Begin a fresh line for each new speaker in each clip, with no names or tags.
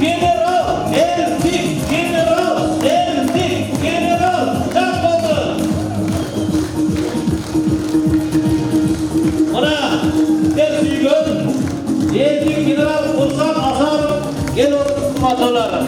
General Eltik, General Eltik, General Çakmalı. Buna Tersiyon, Eltik General Kursan Azarov, gel otursun matoları.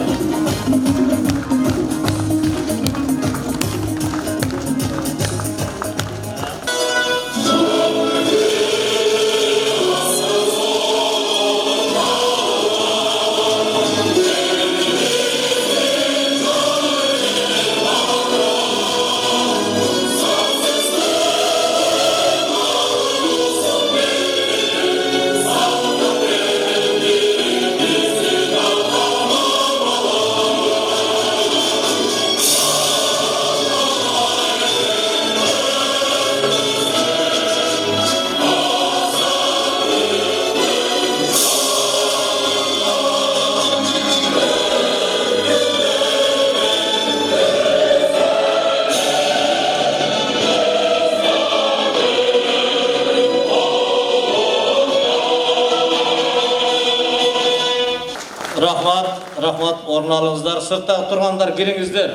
Rahmat, ornalыңыздар, сыртта тұрғандар, келіңіздер.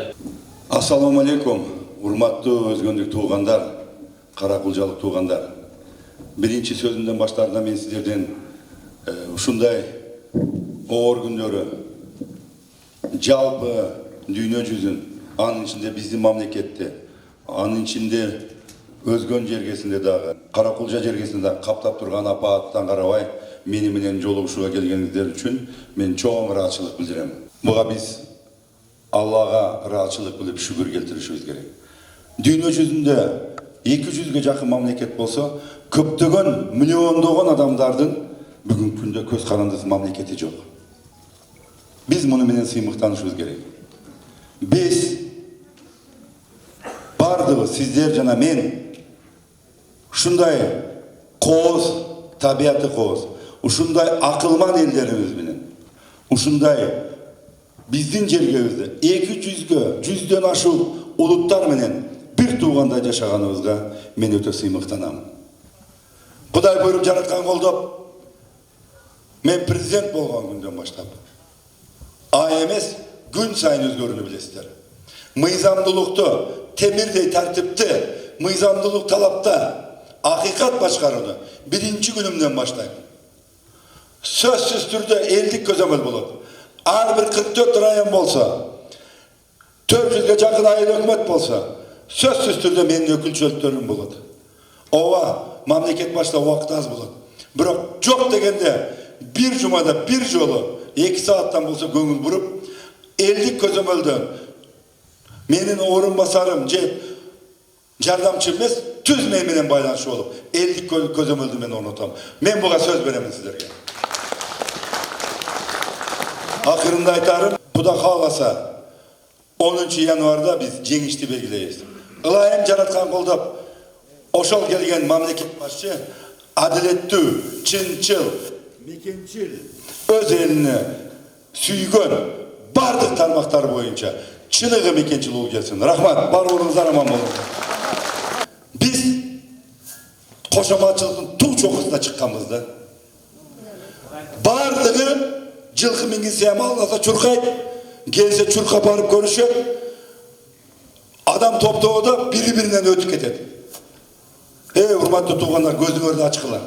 Assalamu alaikum, урматтуу өзгөндүк туугандар, каракулжалык туугандар. Биринчи сөзүмдөн баштаарында мен сиздерден ушундай оор күндөрү жалпы дүйнө жүзүн, анын ичинде биздин мамлекетте, анын ичинде өзгөн жергесинде дагы, Каракулжа жергесинде дагы каптап турган апааттан карабай, мени менен жолугушууга келгениңиздер үчүн мен чоң ыраазычылык билдирем. Буга биз Аллага ыраазычылык билип шүгүр келтиришибиз керек. Дүйнө жүзүндө 200ге жакын мамлекет болсо, көптөгөн миллиондогон адамдардын бүгүнкү күндө көз карандысы мамлекети жок. Биз муну менен сыймыктанышыбыз керек. Биз бардыгы сиздер жана мен ушундай кооз, табияты кооз, ушундай акылман элдерибиз менен, ушундай биздин жергебизде 200ге 100дөн ашуу улуттар менен бир туугандай жашаганыбызга мен өтө сыймыктанам. Кудай буйруп жараткан колдоп, мен президент болгон күндөн баштап ай эмес күн сайын өзгөрүүнү билесиздер. Мыйзамдуулукту, темирдей тартипти, мыйзамдуулук талапта акыйкат башкарууну биринчи күнүмдөн баштайм. Сөзсүз түрдө элдик көзөмөл болот. Ар бир 44 район болсо, 400ге жакын айыл өкмөт болсо, сөзсүз түрдө менин өкүлчүлүктөрүм болот. Ооба, мамлекет баштап убакыт аз болот. Бирок жок дегенде бир жумада бир жолу 2 сааттан болсо көңүл буруп, элдик көзөмөлдөн менин орун басарым же жардамчы эмес, түз менен байланышуу болуп, элдик көзөмөлдү мен орнотом. Мен буга сөз беремин сиздерге. Акырында айтарым, Кудай кааласа 10 январда биз жеңишти белгилейбиз. Ылайым жараткан колдоп, ошол келген мамлекет башчы адилеттүү, чынчыл, мекенчил, өз элине сүйгөн бардык тармактар боюнча чыныгы мекенчил болуп келсин. Рахмат, баарыңыздар аман болуңуздар. Биз кошоматчылыктын туу чокусуна чыкканбыз да. Бардыгы жылкы мингисе амалдаса чуркайт, келсе чуркап барып көрүшөт. Адам топтободо бири-биринен өтүп кетет. Урматтуу туугандар, көзүңөрдү ачкыла.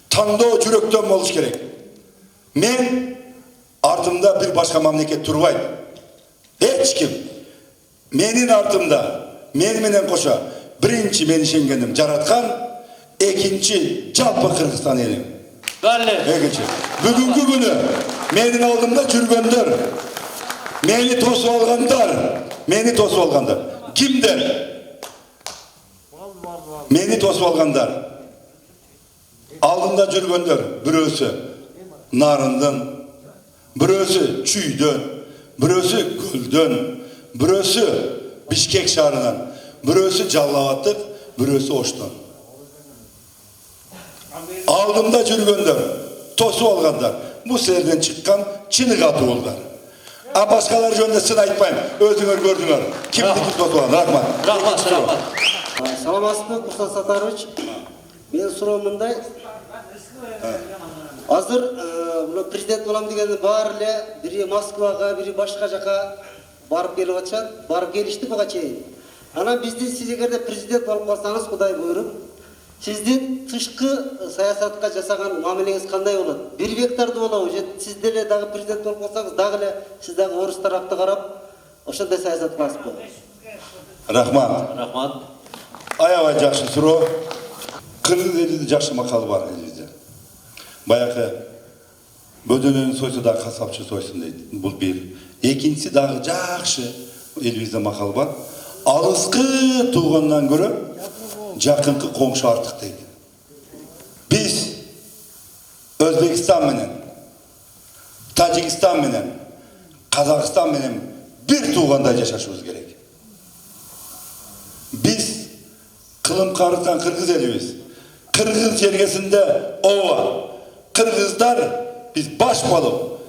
Тандоо жүрөктөн болуш керек. Мен артымда бир башка мамлекет турбайт. Эч ким. Менин артымда, мени менен кошо, биринчи мен ишенгеним жараткан, экинчи жалпы Кыргызстан элим. Экинчи. Бүгүнкү күнү менин алдымда жүргөндөр, мени тосуп алгандар, кимдер? Мени тосуп алгандар. Алдымда жүргөндөр, бирөөсү Нарындын, бирөөсү Чүйдөн, бирөөсү Көлдөн, бирөөсү Бишкек шаарынан, бирөөсү Жалал Абадтык, бирөөсү Оштон. Алдымда жүргөндөр, тосуп алгандар, бул силерден чыккан чынык атуулдар. А башкалар жөнүндө сын айтпайм, өзүңөр көрдүңөр. Кимдики тосуп алган?
Рахмат.
Саламатсызбы, Муртаза Сатарович. Мен суроом мындай. Азыр мына президент болам дегенде баары эле бири Москвага, бири башка жака барып келип атышат, барып келишти буга чейин. Анан биздин сиз эгерде президент болуп калсаңыз, Кудай буйруп, сиздин тышкы саясатка жасаган мамилеңиз кандай болот? Бир векторду болобу же сиз деле дагы президент болуп калсаңыз, дагы эле сиз дагы орус тарапты карап ошондой саясат кыласызбы?
Рахмат.
Рахмат.
Аябай жакшы суроо. Кыргыз элинде жакшы макал бар элибизде. Баягы бөдөнөнү сойсо да касапчы сойсун дейт. Бул бир. Экинчиси дагы жакшы элибизде макал бар. Алыскы туугандан көрө жакынкы коңшу артык дейт. Биз Өзбекстан менен, Тажикстан менен, Казакстан менен бир туугандай жашашыбыз керек. Биз кылым карыткан кыргыз элибиз. Кыргыз жергесинде ооба. Кыргыздар биз баш болуп,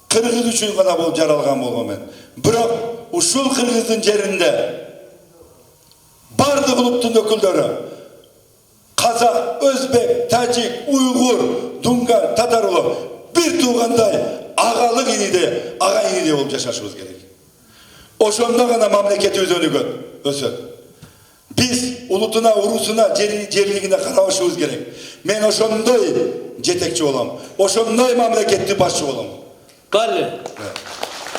кыргыз үчүн гана болуп жаралган болгонмен. Бирок ушул кыргыздын жеринде бардык улуттун өкүлдөрү казак, өзбек, тажик, уйгур, дунган, татар болуп бир туугандай агалык иниде, ага иниде болуп жашашыбыз керек. Ошондо гана мамлекетибиз өнүгөт, өсөт. Биз улутуна, урусуна, жерлигине карабашыбыз керек. Мен ошондой жетекчи болом. Ошондой мамлекетти башчы болом.
Калли.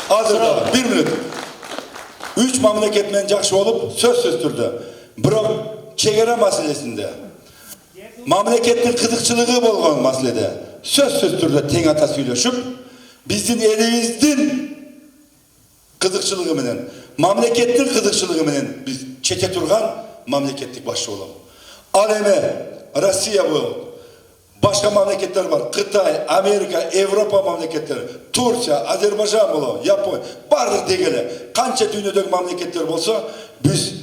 Азыр дагы 1 мүнөт. 3 мамлекет менен жакшы болуп, сөзсүз түрдө. Бирок чегара маселесинде, мамлекеттин кызыкчылыгы болгон маселеде сөзсүз түрдө тең ата сүйлөшүп, биздин элибиздин кызыкчылыгы менен, мамлекеттин кызыкчылыгы менен биз чете турган мамлекеттик башчы болобуз. Ал эми Россия болот. Башка мамлекеттер бар. Кытай, Америка, Европа мамлекеттери, Турция, Азербайжан болот, Япония, бардык дегеле. Канча дүйнөдөгү мамлекеттер болсо, биз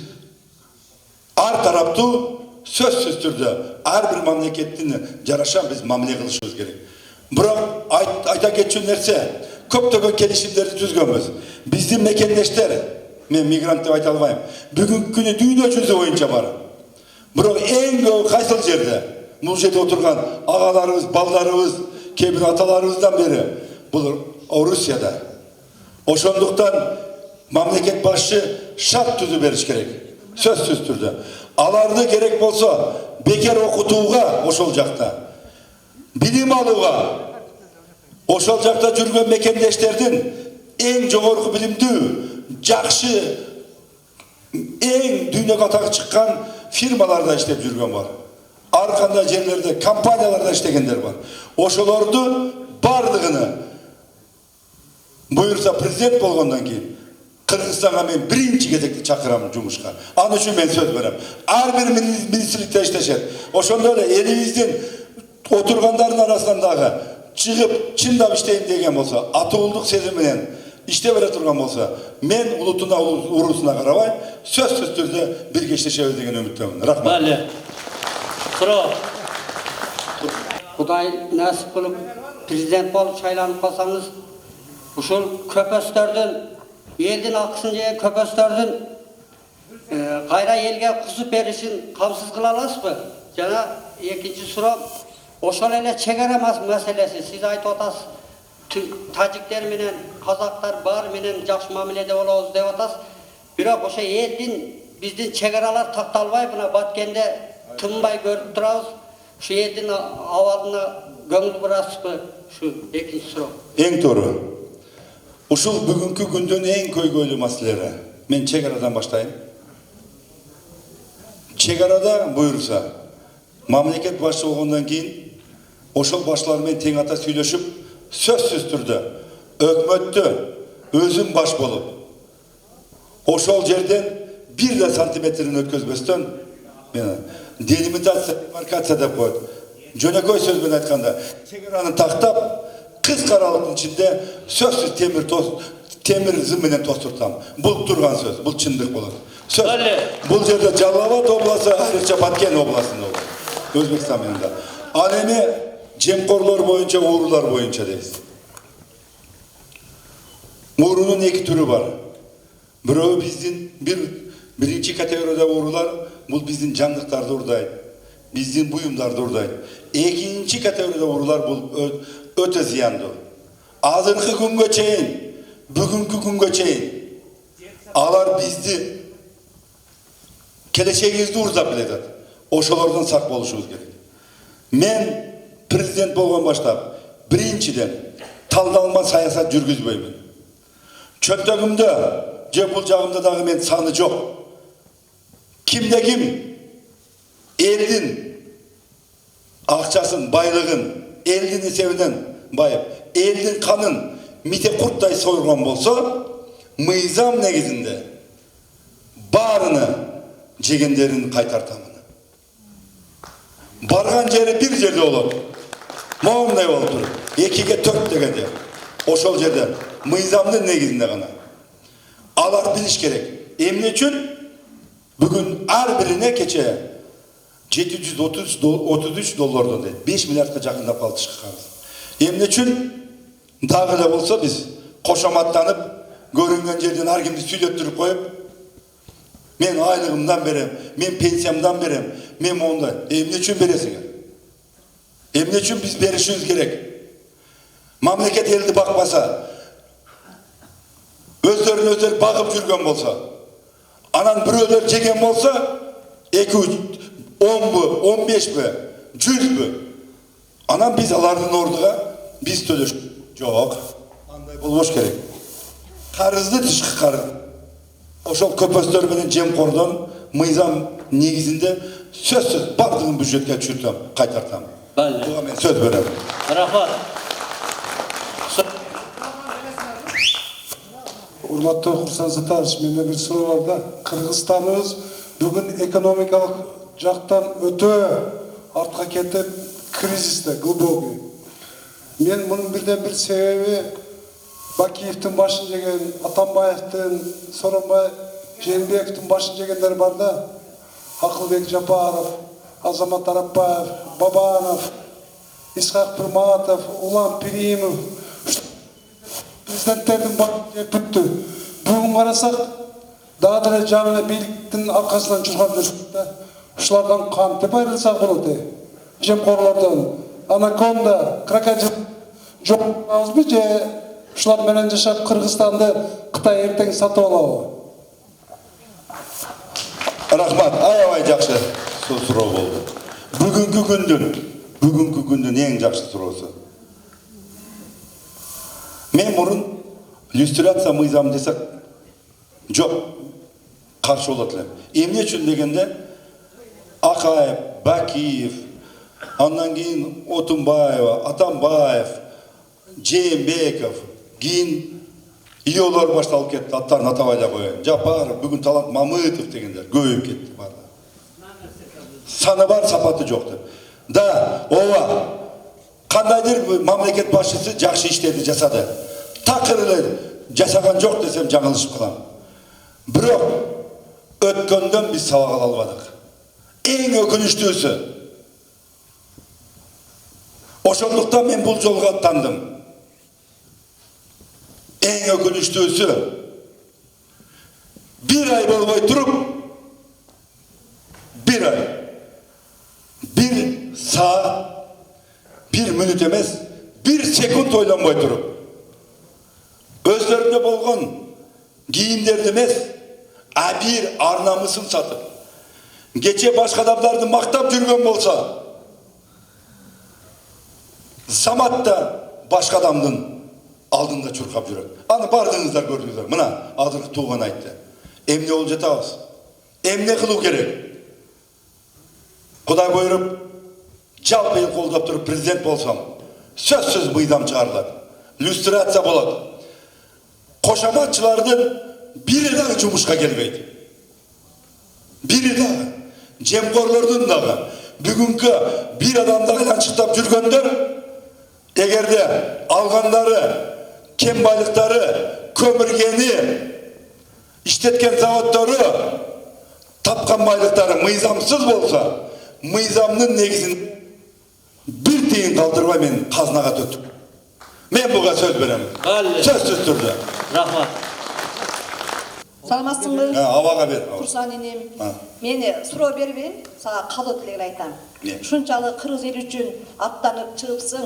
ар тараптуу сөзсүз түрдө ар бир мамлекеттин жараша биз мамиле кылышыбыз керек. Бирок айта кетчү нерсе, көптөгөн келишимдерди түзгөнбүз. Биздин мекендештер, мен мигрант деп айта албайм, бүгүнкү күнү дүйнө жүзү боюнча бар. Бирок эң көп кайсыл жерде? Бул жерде отурган агаларыбыз, балдарыбыз, кээ бир аталарыбыздан бери бул Орусияда. Ошондуктан мамлекет башчы шарт түзүп бериш керек. Сөзсүз түрдө. Аларды керек болсо бекер окутууга ошол жакта, билим алууга ошол жакта жүргөн мекендештердин эң жогорку билимдүү, жакшы, эң дүйнөгө атагы чыккан фирмаларда иштеп жүргөн бар. Ар кандай жерлерде, компанияларда иштегендер бар. Ошолорду бардыгыны буйрса президент болгондон кийин Кыргызстанга мен биринчи кезекте чакырам жумушка. Аны үчүн мен сөз берем. Ар бир министрликте иштешет. Ошондой эле элибиздин отургандардын арасынан дагы чыгып чындап иштейм деген болсо, атуулдук сезим менен иштеп бере турган болсо, мен улутуна, урусуна карабай, сөзсүз түрдө бирге иштешебиз деген үмүттөмүн. Рахмат.
Калли. Суроо.
Кудай насип кылып президент болуп шайланып калсаңыз, ушул көпөстөрдүн, элдин акысын жеген көпөстөрдүн кайра элге кусуп беришин камсыз кыла аласызбы? Жана экинчи суроо, ошол эле чегара маселеси, сиз айтып атасыз, тажиктер менен казактар бар менен жакшы мамиледе болобуз деп атасыз. Бирок ошо элдин биздин чегаралар такталбай, мына Баткенде тынбай көрүп турабыз. Ушу элдин абалына көңүл бурасызбы? Ушу экинчи суроо.
Эң туура. Ушул бүгүнкү күндүн эң көйгөйлүү маселелери. Мен чегарадан баштайм. Чегарада буйрса, мамлекет башчы болгондон кийин ошол башчылар менен тең ата сүйлөшүп, сөзсүз түрдө өкмөттө өзүм баш болуп, ошол жерден бир да сантиметрин өткөзбөстөн делимитация, демаркация деп коет. Жөнөкөй сөз менен айтканда, чегараны тактап, кыска аралыктын ичинде сөзсүз темир зым менен тостуртам. Бул турган сөз, бул чындык болот. Сөз. Бул жерде Жалал Абад областы, айрыкча Баткен областында болот. Өзбекстан менен да. Ал эми жемкорлор боюнча, уурулар боюнча дейбиз. Уурунун эки түрү бар. Бирөө биздин биринчи категорияда уурулар, бул биздин жандыктарды уурдайт. Bizdin buyumlar durday. Ekinci kategoride urular bu öte ziyandı. Azırkı günge çeyin, bugünkü günge çeyin. Alar bizdi keleceğinizde urzap biledet. Oşalardan sak boluşumuz gerek. Men prezident bolgan başlap, birinciden taldalma sayasat жүрgüzbeymin. Çöptөгümde, je bul jagımda dagı men sаны жоқ. Kimde kim? Eldin akçasın, baylığın, eldin sevinden bayıp, eldin kanın mite kurtтай soyulgan bolsa, mıyzam negizinde barını jegenderin kaytartamını. Bargan jeri bir jerde olur. Moğumday olup durur. 2'ge 4 degende. Oşol jerde mıyzamdın negizinde gana. Alar biliş gerek. Emne üçün bugün her birine keçe 733 dolardan değil. 5 milyardka jakında kaldı çıkarız. Emne üçün dagı da bolsa biz koşamatlanıp görüngen жерден har kimdi süйлöttürüp koyup men aylığımdan berem, men pensiyamdan berem, men onda. Emne üçün beresinger. Emne üçün biz berişimiz gerek. Mamleket eldi bakmasa, özlerini özleri bakıp жүрген bolsa, anan biröler jegen bolsa, 2, 10 bu, 15 bu, 100 bu. Anan biz alardın orduğa, biz töleş. Yok. Anday bolboş gerek. Karızdı dışkı karın. Oşol köpöstör bilen jemkordan mıyzam negizinde sözsüz bardığın büjetke çürtem, kaytartam.
Belli.
Buga men söz berem.
Rahmat.
Урматтуу Курсан Сатарович, менде бир суроо бар да. Кыргызстаныбыз бүгүн экономикалык жактан өтө артка кетип, кризисте, глубокий. Мен мунун бирден бир себеби Бакиевдин башын жеген, Атамбаевдин, Сооронбай Жээнбековдун башын жегендер бар да. Акылбек Жапаров, Азамат Арапбаев, Бабанов, Исхак Пирматов, Улан Пиримов. Президенттердин башы бүттү. Бүгүн карасак, дагы деле жаңы бийликтин аркасынан жүргөн жүрүп да. Ушулардан кантип айрылсак болот? Жемкорлордон, анаконда, крокодил жок алабызбы же ушулар менен жашап Кыргызстанды Кытай эртең сатып алабы?
Рахмат, аябай жакшы суроо болду. Бүгүнкү күндүн эң жакшы суроосу. Мен мурун иллюстрация мыйзам десек жок, каршы болот элем. Эмне үчүн дегенде Акаев, Бакиев, андан кийин Отунбаева, Атамбаев, Жээнбеков, кийин иолор башталып кетти, аттарын атабайлай коеюн. Жапаров, бүгүн Талант Мамытов дегендер көбөйүп кетти баары. Саны бар, сапаты жок деп. Да, ооба. Кандайдыр мамлекет башчысы жакшы иштерди жасады. Такыр эле жасаган жок десем жаңылышып калам. Бирок өткөндөн биз сабак ала албадык. Эң өкүнүчтүүсү ошондуктан мен бул жолго аттандым. Эң өкүнүчтүүсү бир ай болбой туруп, бир ай, бир саат, bir minut emez, bir sekund oynanmay durup, özlerinde bolgan giyimlerdi emez, bir arnamısın satıp, geçe başka adamlardı maktap жүрген bolsa, Samat da başka adamdın aldığında çurkap жүрөт. Anı bardığınızlar gördünüzler, mına adırkı tuğan aytты. Emne olacak ağız, emne kılı gerek. Kuday buyurup, жалпы ел қолдап тұрып президент болсам, сөзсіз мыйзам шығарылады. Люстрация болады. Қошаматшылардың бири дагы жұмышқа келбейді. Бири дагы. Жемқорлардың дагы. Бүгінгі bir адамды айланшықтап жүргендер, егерде алғандары, кен байлықтары, көміргені, іштеткен заводтары, тапқан байлықтары мыйзамсыз болса, мыйзамның негізін bir tiyin kaldırma men қазынаға төттүк. Мен буга сөз берем. Сөзсүз түрдө.
Рахмат.
Саламатсыңбы?
Абага бер.
Курсан энем. Мени суроо бербейин, сага калуу тилегин айтам. Ушунчалык кыргыз эли үчүн аттанып чыгыпсың,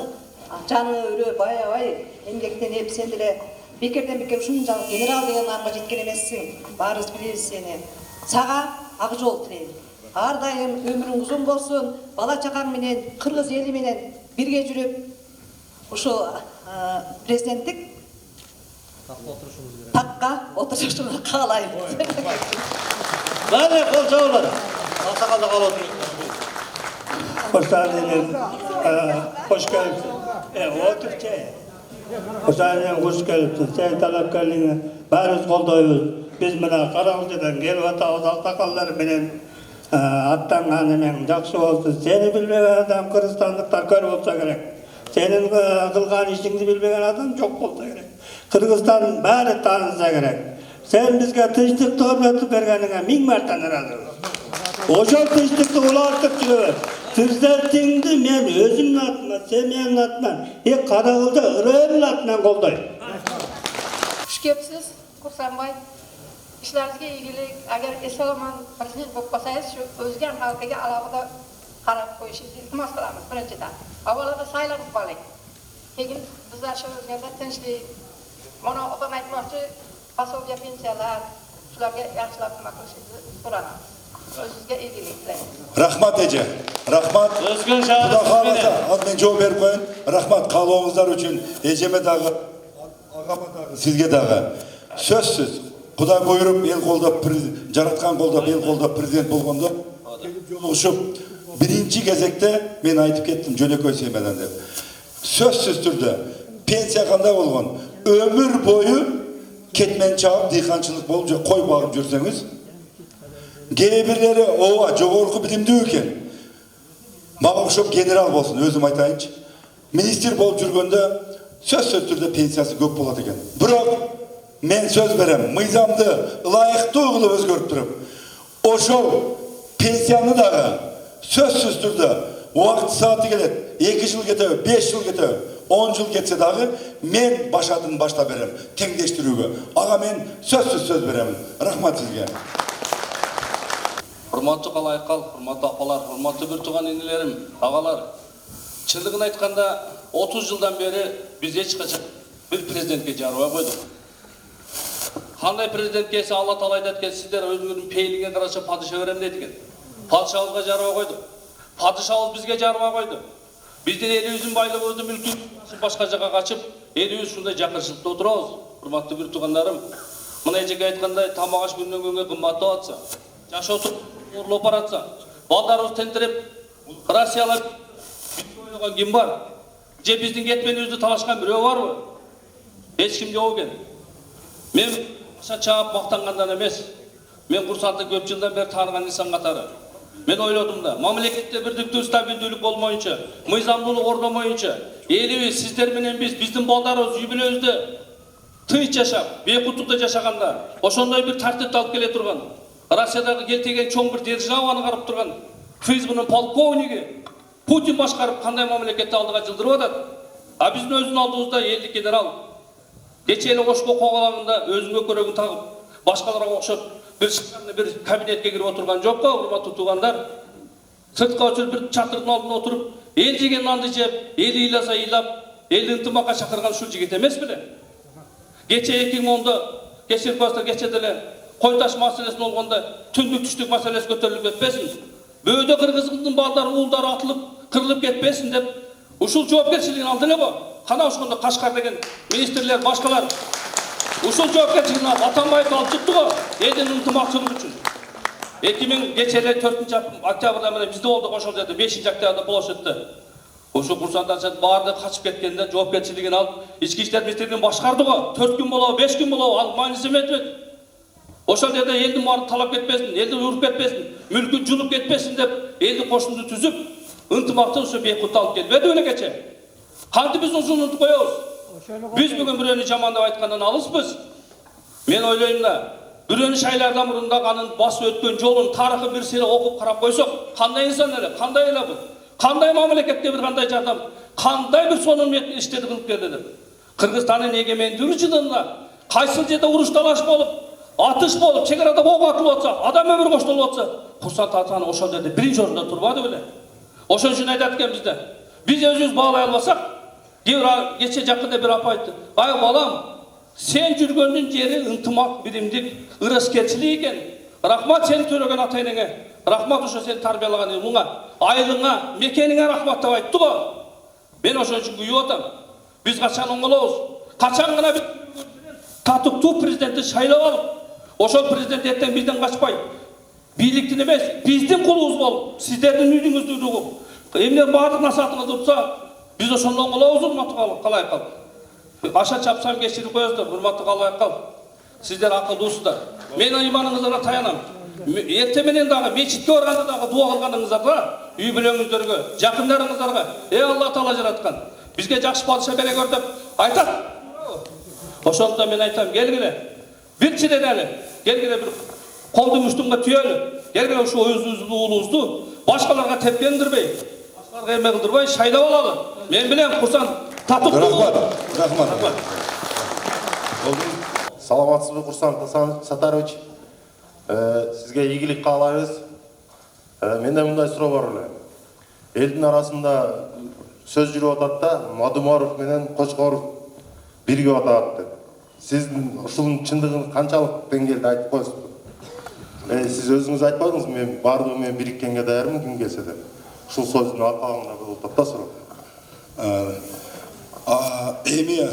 жаныңа өрөө баябай эмгектенип, сен деле бекерден бекер ушунчалык генерал деген намга жеткен эмессиң. Баарыбыз билебиз сени. Сага ак жол тилейм. Ар дайым өмүрүң узун болсун, бала чакаң менен, кыргыз эли менен бирге жүрүп, ушул президенттик такка отурушуңду каалайм.
Balli, kol çağırlar. Sakalda kal otur.
Hoş geldiniz. Hoş geldiniz. Otur çay. Hoş geldiniz, hoş geldiniz. Çay talep geldiniz. Barız koldoyuz. Biz buna Karagılca'dan gelip atağız altakalları menen attanğanı men jakşı olsun. Seni bilmegen adam Kırgızstanlıklar kör olsa gerek. Senin kılgan işini bilmegen adam çok olsa gerek. Kırgızstan bari tanınsa gerek. Sen bizge tınçlıkты ömrötüp bergenine ming martan razıyız. Oşol tınçlıkты ulaştıp жүрөбүz. Президентиңди мен өзүмдүн атыман, семьянын атынан, Карагылда ырайымдын атынан колдойм.
Hoş kepsiz Kursanbay. İşlerizge ilgili eğer esalamın prezident bolup kalsanız şu özgen halkaga alohida qarab qo'yishingizni iltimos qilamiz birinchidan. Avvalada saylanib qoling. Keyin bizlar shu o'zganda tinchlik, mana odam aytmoqchi, pasoviya pensiyalar, shularga yaxshilab nima qilishingizni so'raymiz. O'zingizga egillik tilaymiz.
Rahmat Ece. Rahmat.
Özgün
Kuda
şahı
kalmasa, az ben cevap verip koyun. Rahmat kalığınızlar için Eceme dağı, Agama dağı, sizge dağı. Sözsüz. Kuda buyurup el kolda, jaratkan kolda, el kolda prezident bolgondo. Gelip yoluşup, birinci gezekte ben aytıp kettim Jönököy sevmeden de. Sözsüz türde pensiya kanda bolgon. Ömür boyu ketmen çağıp, dihkançılık bolunca koy bağıp jurseniz, G1'leri ova, jogorku bilimdi ülken. Mağa okşop general bolsun, özüm aytayınç. Minister bolup жүргөндө söz türde pensiyası köp bolot eken. Bırak, men söz berem, mıyzamdı layıklı kılıp özgörüp durup. Oşol pensiyany dağı söz türde vakti saati gelet, 2 yıl gete, 5 yıl gete, 10 yıl getse dağı men başadın başta berem, tengdeştirүүgө. Aga men söz berem. Rahmat sizge.
Hurmatlı kalaykal, hurmatlı apalar, hurmatlı bir tuğan inilerim, ağalar. Çılgın aytkanda 30 yıldan beri biz hiç kaçak bir prezidentke jarıba koyduk. Qanday prezident kelse Allah taala aytат экен, сиздер өзүңөрдүн пейилиңе караша падыша берем дейт экен. Падышабызга жарыба койдук. Падышабыз бизге жарыба койду. Биздин элибиздин байлыгыбызды мүлкүн башка жака качып, элибиз ушундай жакынчылыкта отурабыз. Урматтуу бир туугандарым, мына эжеге айткандай тамак аш күндөн күнгө кымбаттап атса, жашоо урлап баратса, балдарыбыз тентиреп, Россиялап койгон ким бар? Же биздин кетменибизди талашкан бирөө барбы? Эч ким жок экен. Мен чаап мактангандан эмес. Мен Курсанды көп жылдан бери тааныган инсан катары. Мен ойлодум да, мамлекетте бирдиктүү стабилдүүлүк болмоюнча, мыйзамдуулук орномоюнча, элибиз сиздер менен биздин балдарыбыз үй бүлөбүздө тынч жашап, бейкуттукта жашаганда, ошондой бир тартипти алып келе турган, Россиядагы келтеген чоң бир державаны карап турган ФСБнын полковниги Путин башкарып кандай мамлекетти алдыга жылдырып атат. А биздин өзүнүн алдыбызда элдик генерал кече эле Ошко когалагында өзүнгө көрөгүн тагып, башкаларга окшоп bir kabinetke girip oturgan yok da, hurmatlı tuğanlar. Sırtka oturup bir çatırın altına oturup, el jegen nandı jep, eli ilasa ilap, eli ıntımaka çakırgan şu jigit emes bile. Geçe 2010'da, geçir pastor geçedile, koytaş meselesini olganda, tündük tüştük meselesi götürülüp etmesin. Böyle Kırgız'ın bağları, uğulları atılıp, kırılıp etmesin de, uşul cevapkerçiliğini aldı ne bu? Kana uşkunda Kaşgar degen ministerler, başkalar, uşul cevapkerçiliğini atanmayıp alıp tuttu o, elin ıntımakçılık için. 2000 geçeli 4. oktyabrda bizde olduk oşul dedi, 5. oktyabrda Poloşet'te. Oşul kursandan bağırdı, kaçıp ketkeninde cevapkerçiliğini alıp, İçki İşler Ministeri'nin başkardı o, 4 gün bulağı, 5 gün bulağı, alıp manizim etmedi. Oşul dedi, eldin varını talap etmesin, eldin urup etmesin, mülkün culup etmesin de, eldin koşumuzu tüzüp, ıntımaktan şu Beykut'ta alıp geldi. Ve de öyle geçe. Kandı biz uzun unut koyuyoruz. Biz bugün biröni jamandap aytkandan alıspız. Men oylayım da, biröni şaylardan burunda kanın bası ötken jolun, tarıkı bir sene okup karap koysak, kanday insan ele, kanday ele bu. Kanday mamlekette bir kanday jardam, kanday bir sonun işledi kılıp geldiler. Kırgızstan'ın egemenliği жылында, kaysı jerde uruş talaş bolup, atış bolup, çekerada ok atılıp atsa, adam ömür koştulup atsa, Kursan Tatani oşol жерде birinci orunda turbadı bile. Ошон үчүн айтат экен бизде. Biz özümüz bağlay almasak, geçe jakında bir apa aytты. Ay balam, sen жүргөндүн жери ынтымак, биримдик, ырыскерчилик экен. Рахмат сени төрөгөн ата-энеңе. Рахмат ошо сени тарбиялаган улуңа, айылыңа, мекениңе рахмат деп айтты го. Мен ошон үчүн күйүп атам. Биз качан оңолобуз? Качан гана биз татыктуу президентти шайлап алып, ошол президент эртең бизден качпай, бийликтин эмес, биздин кулубуз болуп, сиздердин үйдүңүздү угуп, эмне баардык насаатыңыз турса, биз ошондо оңолобуз, урматтуу калайкал. Аша чапсам кечирип коесуздар, урматтуу калайкал. Сиздер акылдуусуздар. Мен ыйманыңыздарга таянам. Эртең менен дагы мечитке барганда дагы дуа кылганыңыздарга, үй бүлөңүздөргө, жакындарыңыздарга, Алла Таала жараткан, бизге жакшы падыша бере көр деп айтат. Ошондо мен айтам, келгиле. Бирчиден эле, келгиле бир колду муштумга түйөлү. Келгиле ушу өзүбүздүн уулубузду башкаларга тепкендирбей, башкаларга эме кылдырбай шайлап алалы. Мен билем Курсан татыктуу.
Рахмат.
Саламатсызбы, Курсан Сатарович? Сизге ийгилик каалайбыз. Менде мындай суроо бар эле. Элдин арасында сөз жүрүп атат да, Мадумаров менен Кочкоров биригип атат деп. Сиздин ушунун чындыгын канчалык деңгээлде айтып коесузбу? Сиз өзүңүз айтпадыңызбы, мен баардыгы менен бириккенге даярмын ким келсе деп. Ушул сөздүн алкагында болуп атат да суроо.
Эми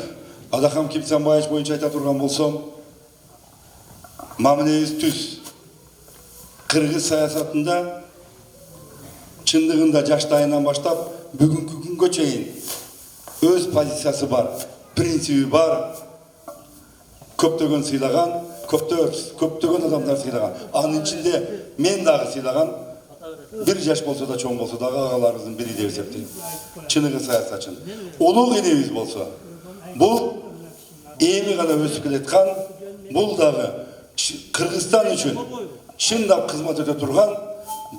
Адахам Кипсанбаевич боюнча айта турган болсом, мамилебиз түз. Кыргыз саясатында чындыгында жаштайынан баштап бүгүнкү күнгө чейин өз позициясы бар, принциби бар. Көптөгөн сыйлаган, көптөгөн адамдар сыйлаган. Анын ичинде мен дагы сыйлаган. Bir жаш болсо да чоң болсо дагы агаларыбыздын бири деп эсептейм. Чыныгы саясатчы. Улуу энебиз болсо, бул эми гана өсүп келаткан, бул дагы Кыргызстан үчүн чындап кызмат өтө турган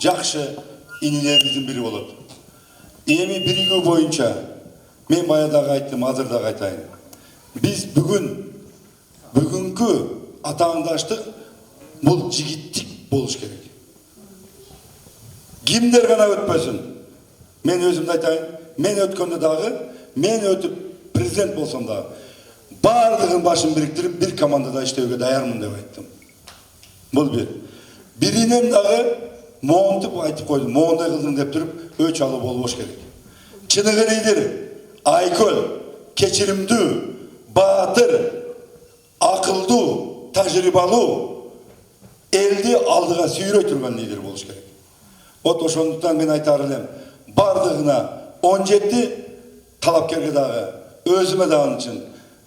жакшы инилерибиздин бири болот. Эми биригүү боюнча мен бая дагы айттым, азыр дагы айтайын. Биз бүгүнкү атаандаштык бул жигиттик болуш керек. Кимдер гана өтпөсүн. Мен өзүмдү айтайын, мен өткөндө дагы, мен өтүп президент болсом дагы, баардыгын башын бириктирип бир командада иштөөгө даярмын деп айттым. Бул бир. Биринен дагы моонтуп айтып койдум, моондай кылдың деп туруп өч алуу болбош керек. Чыныгы лидер, айкөл, кечиримдүү, баатыр, акылдуу, тажрыйбалуу, элди алдыга сүйрөй турган лидер болуш керек. Вот ошондуктан мен айтар элем, бардыгына 17 талапкерге дагы, өзүмө дагы үчүн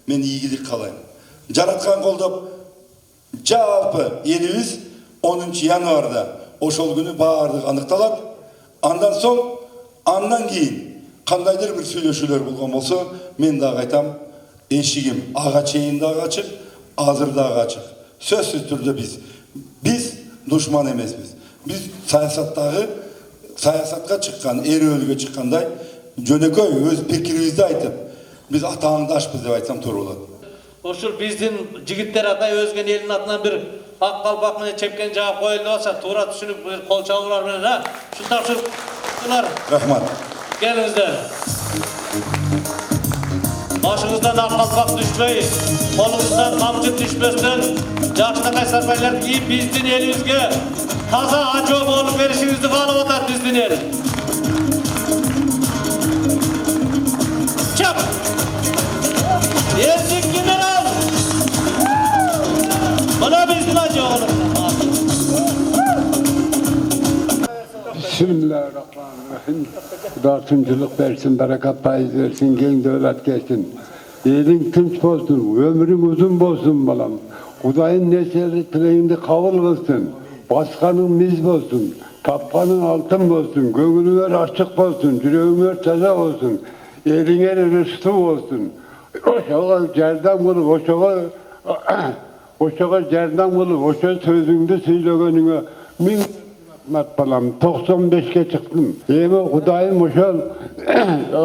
мен ийгилик каалайм. Жараткан колдоп, жалпы элибиз 10 январда ошол күнү баардыгы аныкталат. Андан соң, андан кийин кандайдыр бир сүйлөшүүлөр болгон болсо, мен дагы айтам, эшигим ага чейин дагы ачык, азыр дагы ачык. Сөзсүз түрдө биз душман эмеспиз. Biz siyasatga çıkkan, erölüge çıkkандай jönөкөй öz pikiribizди айтып, biz атааңдашпыз деп айтсам туура болот.
Ушул биздин жигиттер атай өзгөн элдин атынан бир ак калпак менен чепкен жаап коелу деп атса, туура түшүнүп бир кол чабуулар менен, ушул тапшырыктар.
Рахмат.
Келиңиздер. Başınızdan ак калпак düşпөй, колуңуздан камчы düşпөстөн, жакшы кайсарбайларды кийип биздин элибизге таза ачуу болуп беришиңизди каалап атат биздин эл. Чап! Эркек генерал! Мына биздин ачуубуз.
Bismillahirrahmanirrahim. Xudo tinchlik bersin, barakat payız versin, keng devlet geçsin. Elin tinch bolsun, ömrün uzun bolsun balam. Xudayın neçeli tileğinde kabul kılsın. Başkanın miz bolsun, tapkanın altın bolsun, göğünüver açık bolsun, yüreğüver taza olsun, eline rızkı olsun. Oşağa cerdan bulup, oşağa cerdan bulup, oşağa sözüngde söylөгөнүңө min rahmat balam. 95'e çıktım. Emi Xudayım oşal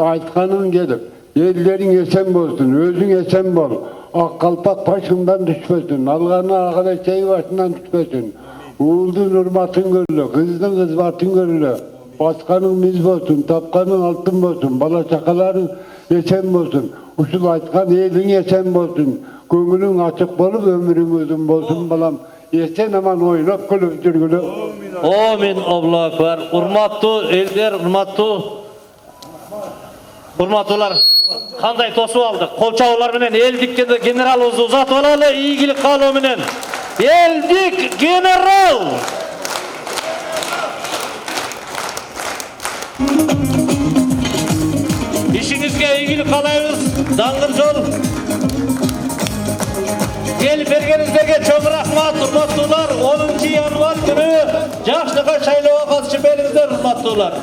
aytkanın gelip, ellerin esen bolsun, özün esen bol. Ak kalpak başından düşmesin, alganı arkadaş başından düşmesin. Uğuldun hurmatın görülü, kızdın kızmatın görülü. Başkanın biz olsun, tapkanın altın olsun, bala çakaların esen olsun. Usul aytkan elin esen olsun. Көңүлүң açık bolup ömrüň uzun bolsun balam. Esen aman oynap gülüp жүрgülü.
Amin. Allahu ekber. Urmatlı elder, urmatlılar. Kanday tosup aldık. Kolçaolar menen eldik general uzat olalı iyigilik kaloo menen. Eldik general. İşinizge iyigilik kalayız. Dangın jol. Gelip bergenizlerge çok rahmat, hurmatlılar. 10. yanvar günü Jaşlığa şaylooga katışıp elingizler, hurmatlılar.